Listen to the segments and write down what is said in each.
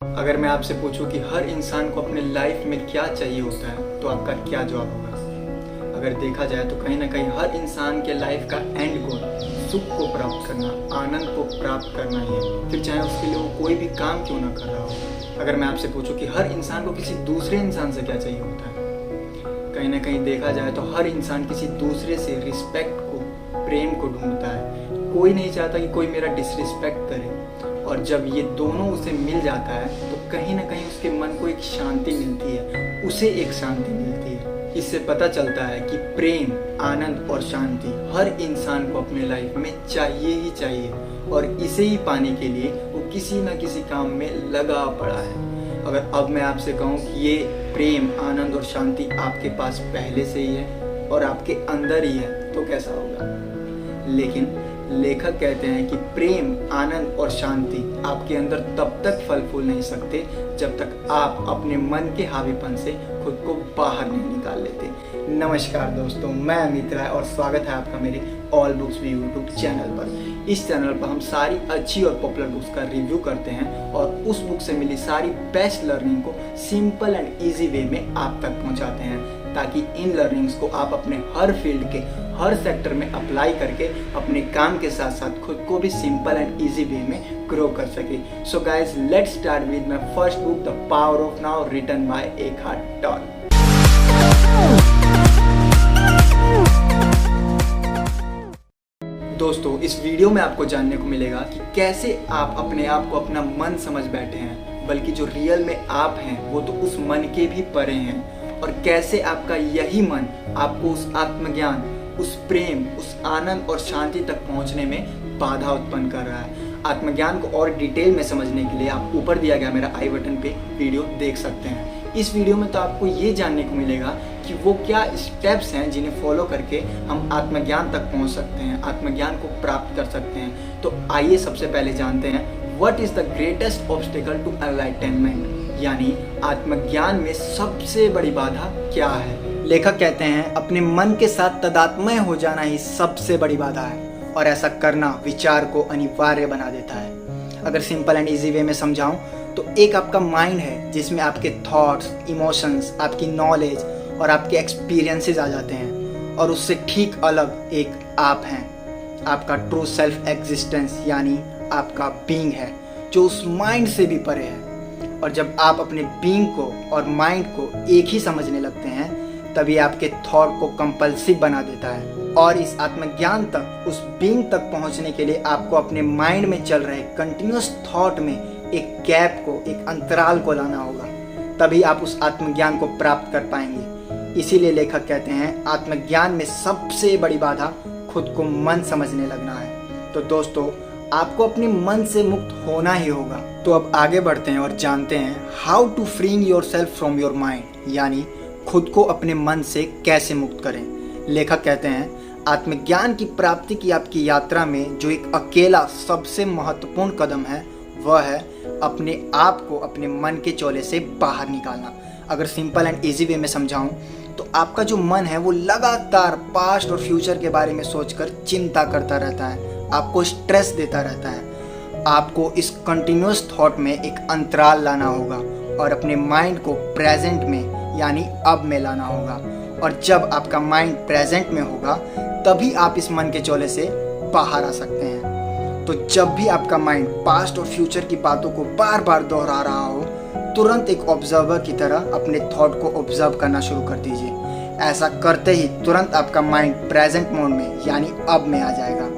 अगर मैं आपसे पूछूं कि हर इंसान को अपने लाइफ में क्या चाहिए होता है तो आपका क्या जवाब होगा? अगर देखा जाए तो कहीं ना कहीं हर इंसान के लाइफ का एंड गोल सुख को प्राप्त करना, आनंद को प्राप्त करना ही है, फिर चाहे उसके लिए वो कोई भी काम क्यों ना कर रहा हो। अगर मैं आपसे पूछूं कि हर इंसान को किसी दूसरे इंसान से क्या चाहिए होता है, कहीं ना कहीं देखा जाए तो हर इंसान किसी दूसरे से रिस्पेक्ट को, प्रेम को ढूंढता है। कोई नहीं चाहता कि कोई मेरा डिसरिस्पेक्ट करे, और जब ये दोनों उसे मिल जाता है तो कहीं ना कहीं उसके मन को एक शांति मिलती है, उसे एक शांति मिलती है। इससे पता चलता है कि प्रेम, आनंद और शांति हर इंसान को अपने लाइफ में चाहिए ही चाहिए, और इसे ही पाने के लिए वो किसी ना किसी काम में लगा पड़ा है। अगर अब मैं आपसे कहूँ कि ये प्रेम, आनंद और शांति आपके पास पहले से ही है और आपके अंदर ही है तो कैसा होगा? लेकिन लेखक कहते हैं कि प्रेम, आनंद और शांति आपके अंदर तब तक फल फूल नहीं सकते जब तक आप अपने मन के हावीपन से खुद को बाहर नहीं निकाल लेते। नमस्कार दोस्तों, मैं अमित राय और स्वागत है आपका मेरे ऑल बुक्स भी यूट्यूब चैनल पर। इस चैनल पर हम सारी अच्छी और पॉपुलर बुक्स का रिव्यू करते हैं और उस बुक से मिली सारी बेस्ट लर्निंग को सिंपल एंड ईजी वे में आप तक पहुंचाते हैं, ताकि इन लर्निंग्स को आप अपने हर फील्ड के हर सेक्टर में अप्लाई करके अपने काम के साथ साथ खुद को भी सिंपल एंड इजी वे में ग्रो कर सके। So guys, let's start with my first book, the power of now, written by Eckhart Tolle. दोस्तों, इस वीडियो में आपको जानने को मिलेगा कि कैसे आप अपने आप को अपना मन समझ बैठे हैं, बल्कि जो रियल में आप हैं वो तो उस मन के भी परे हैं, और कैसे आपका यही मन आपको उस आत्मज्ञान, उस प्रेम, उस आनंद और शांति तक पहुंचने में बाधा उत्पन्न कर रहा है। आत्मज्ञान को और डिटेल में समझने के लिए आप ऊपर दिया गया मेरा आई बटन पे वीडियो देख सकते हैं। इस वीडियो में तो आपको ये जानने को मिलेगा कि वो क्या स्टेप्स हैं जिन्हें फॉलो करके हम आत्मज्ञान तक पहुंच सकते हैं, आत्मज्ञान को प्राप्त कर सकते हैं। तो आइए सबसे पहले जानते हैं what is the greatest obstacle to enlightenment, यानी आत्मज्ञान में सबसे बड़ी बाधा क्या है। लेखक कहते हैं अपने मन के साथ तादात्म्य हो जाना ही सबसे बड़ी बाधा है, और ऐसा करना विचार को अनिवार्य बना देता है। अगर सिंपल एंड इजी वे में समझाऊं तो एक आपका माइंड है जिसमें आपके थॉट्स, इमोशंस, आपकी नॉलेज और आपके एक्सपीरियंसेस आ जाते हैं, और उससे ठीक अलग एक आप हैं, आपका ट्रू सेल्फ एग्जिस्टेंस, यानी आपका बीइंग है जो उस माइंड से भी परे है। और जब आप अपने बीइंग को और माइंड को एक ही समझने लगते हैं, तभी आपके थॉट को कंपल्सिव बना देता है, और इस आत्मज्ञान तक, उस बीइंग तक पहुंचने के लिए आपको अपने माइंड में चल रहे कंटिन्यूअस थॉट में एक गैप को, एक अंतराल को लाना होगा, तभी आप उस आत्मज्ञान को प्राप्त कर पाएंगे। इसीलिए लेखक कहते हैं आत्मज्ञान में सबसे बड़ी बाधा खुद को मन समझने लगना है। तो दोस्तों, आपको अपने मन से मुक्त होना ही होगा। तो अब आगे बढ़ते हैं और जानते हैं how to freeing yourself from your mind, यानी खुद को अपने मन से कैसे मुक्त करें। लेखक कहते हैं आत्मज्ञान की प्राप्ति की आपकी यात्रा में जो एक अकेला सबसे महत्वपूर्ण कदम है, वह है अपने आप को अपने मन के चोले से बाहर निकालना। अगर सिंपल एंड इजी वे में समझाऊं तो आपका जो मन है वो लगातार पास्ट और फ्यूचर के बारे में सोचकर चिंता करता रहता है, आपको स्ट्रेस देता रहता है। आपको इस कंटिन्यूअस थॉट में एक अंतराल लाना होगा और अपने माइंड को प्रेजेंट में, यानी अब में लाना होगा। और जब आपका माइंड प्रेजेंट में होगा तभी आप इस मन के चोले से बाहर आ सकते हैं। तो जब भी आपका माइंड पास्ट और फ्यूचर की बातों को बार बार दोहरा रहा हो, तुरंत एक ऑब्जर्वर की तरह अपने थॉट को ऑब्जर्व करना शुरू कर दीजिए। ऐसा करते ही तुरंत आपका माइंड प्रेजेंट मोड में, यानी अब में आ जाएगा।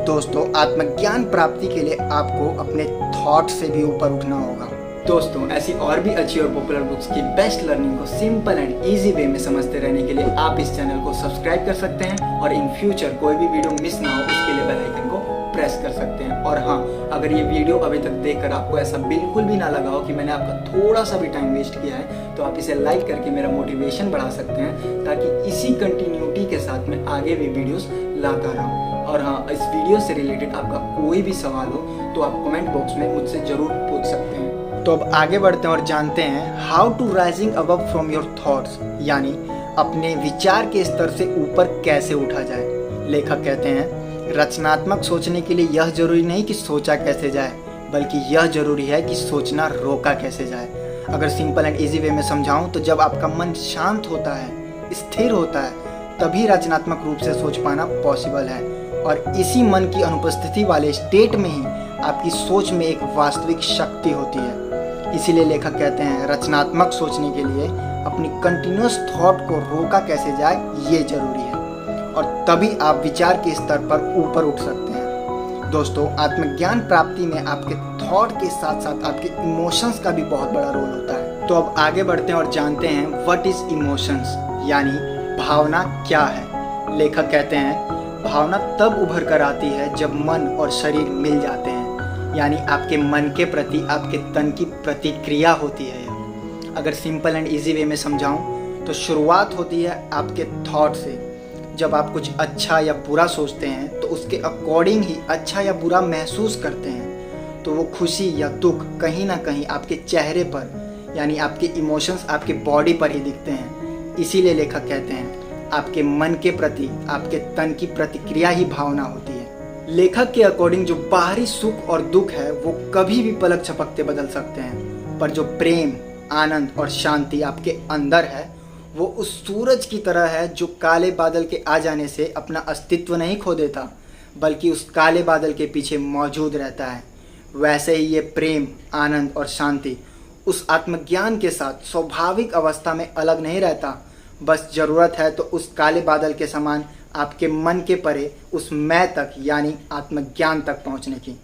दोस्तों, आत्मज्ञान प्राप्ति के लिए आपको अपने थॉट से भी ऊपर उठना होगा। दोस्तों, ऐसी और भी अच्छी और पॉपुलर बुक्स की बेस्ट लर्निंग को सिंपल एंड इजी वे में समझते रहने के लिए आप इस चैनल को सब्सक्राइब कर सकते हैं, और इन फ्यूचर कोई भी वीडियो मिस ना हो उसके लिए बेल आइकन को प्रेस कर सकते हैं। और हाँ, अगर ये वीडियो अभी तक देखकर आपको ऐसा बिल्कुल भी ना लगा हो कि मैंने आपका थोड़ा सा भी टाइम वेस्ट किया है, तो आप इसे लाइक करके मेरा मोटिवेशन बढ़ा सकते हैं, ताकि इसी कंटिन्यूटी के साथ मैं आगे भी वीडियोस लाता रहूं। और हाँ, इस वीडियो से रिलेटेड आपका कोई भी सवाल हो तो आप कमेंट बॉक्स में मुझसे जरूर पूछ सकते हैं। तो अब आगे बढ़ते हैं और जानते हैं how to rising above from your thoughts, यानी अपने विचार के स्तर से ऊपर कैसे उठा जाए। लेखक कहते हैं रचनात्मक सोचने के लिए यह जरूरी नहीं कि सोचा कैसे जाए, बल्कि यह जरूरी है कि सोचना रोका कैसे जाए। अगर सिंपल एंड इजी वे में समझाऊं तो जब आपका मन शांत होता है, स्थिर होता है, तभी रचनात्मक रूप से सोच पाना पॉसिबल है। और इसी मन की अनुपस्थिति वाले स्टेट में ही आपकी सोच में एक वास्तविक शक्ति होती है। इसीलिए लेखक कहते हैं रचनात्मक सोचने के लिए अपनी कंटिन्यूअस थॉट को रोका कैसे जाए ये जरूरी है, और तभी आप विचार के स्तर पर ऊपर उठ सकते हैं। दोस्तों, आत्मज्ञान प्राप्ति में आपके थॉट के साथ साथ आपके इमोशंस का भी बहुत बड़ा रोल होता है। तो अब आगे बढ़ते हैं और जानते हैं व्हाट इज इमोशंस, यानी भावना क्या है। लेखक कहते हैं भावना तब उभर कर आती है जब मन और शरीर मिल जाते हैं, यानी आपके मन के प्रति आपके तन की प्रतिक्रिया होती है। अगर सिंपल एंड इजी वे में समझाऊं तो शुरुआत होती है आपके थॉट से। जब आप कुछ अच्छा या बुरा सोचते हैं तो उसके अकॉर्डिंग ही अच्छा या बुरा महसूस करते हैं, तो वो खुशी या दुख कहीं ना कहीं आपके चेहरे पर, यानी आपके इमोशंस आपके बॉडी पर ही दिखते हैं। इसीलिए लेखक कहते हैं आपके मन के प्रति आपके तन की प्रतिक्रिया ही भावना होती है। लेखक के अकॉर्डिंग जो बाहरी सुख और दुख है वो कभी भी पलक झपकते बदल सकते हैं, पर जो प्रेम, आनंद और शांति आपके अंदर है वो उस सूरज की तरह है जो काले बादल के आ जाने से अपना अस्तित्व नहीं खो देता, बल्कि उस काले बादल के पीछे मौजूद रहता है। वैसे ही ये प्रेम, आनंद और शांति उस आत्मज्ञान के साथ स्वाभाविक अवस्था में अलग नहीं रहता। बस ज़रूरत है तो उस काले बादल के समान आपके मन के परे उस मैं तक, यानी आत्मज्ञान तक पहुंचने की।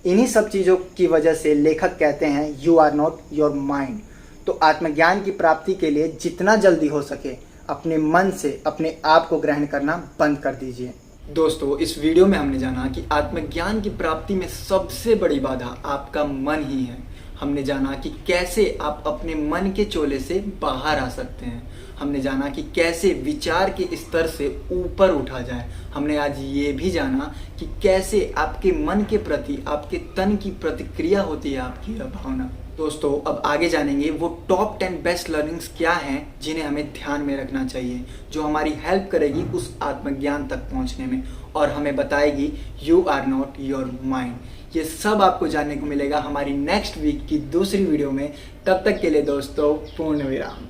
इन्हीं सब चीज़ों की वजह से लेखक कहते हैं you are not your mind. तो आत्मज्ञान की प्राप्ति के लिए जितना जल्दी हो सके अपने मन से अपने आप को ग्रहण करना बंद कर दीजिए। दोस्तों, इस वीडियो में हमने जाना कि आत्मज्ञान की प्राप्ति में सबसे बड़ी बाधा आपका मन ही है। हमने जाना कि कैसे आप अपने मन के चोले से बाहर आ सकते हैं। हमने जाना कि कैसे विचार के स्तर से ऊपर उठा जाए। हमने आज ये भी जाना कि कैसे आपके मन के प्रति आपके तन की प्रतिक्रिया होती है आपकी भावना। दोस्तों, अब आगे जानेंगे वो टॉप 10 बेस्ट लर्निंग्स क्या हैं जिन्हें हमें ध्यान में रखना चाहिए, जो हमारी हेल्प करेगी उस आत्मज्ञान तक पहुंचने में और हमें बताएगी you are not your mind. ये सब आपको जानने को मिलेगा हमारी नेक्स्ट वीक की दूसरी वीडियो में। तब तक के लिए दोस्तों, पूर्ण विराम।